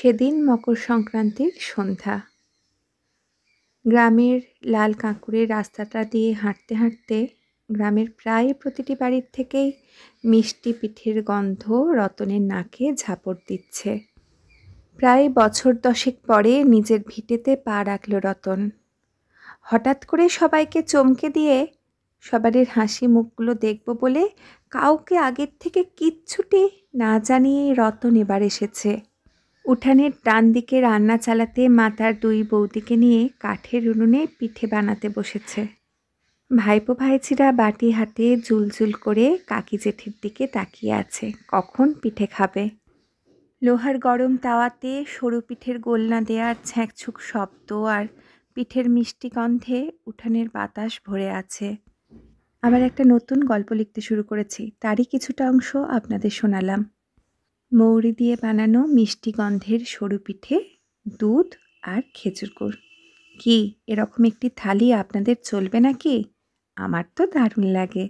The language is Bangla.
সেদিন মকর সংক্রান্তির সন্ধ্যা। গ্রামের লাল কাঁকুড়ের রাস্তাটা দিয়ে হাঁটতে হাঁটতে গ্রামের প্রায় প্রতিটি বাড়ির থেকেই মিষ্টি পিঠের গন্ধ রতনের নাকে ঝাপড় দিচ্ছে। প্রায় বছর দশেক পরে নিজের ভিটেতে পা রাখল রতন। হঠাৎ করে সবাইকে চমকে দিয়ে সবারের হাসি মুখগুলো দেখব বলে কাউকে আগের থেকে কিচ্ছুটি না জানিয়েই রতন এবার এসেছে। উঠানের ডান দিকে রান্না চালাতে মা তার দুই বৌদিকে নিয়ে কাঠের উনুনে পিঠে বানাতে বসেছে। ভাইপো ভাইঝিরা বাটি হাতে জুলজুল করে কাকি জেঠির দিকে তাকিয়ে আছে, কখন পিঠে খাবে। লোহার গরম তাওয়াতে সরু পিঠের গোলনা দেওয়ার ছ্যাঁকছুক শব্দ আর পিঠের মিষ্টি গন্ধে উঠানের বাতাস ভরে আছে। আবার একটা নতুন গল্প লিখতে শুরু করেছি, তারই কিছুটা অংশ আপনাদের শোনালাম। মৌরি দিয়ে বানানো মিষ্টি গন্ধের সরু পিঠে, দুধ আর খেজুর গুড়। কি এরকম একটি থালি আপনাদের চলবে নাকি? আমার তো দারুণ লাগে।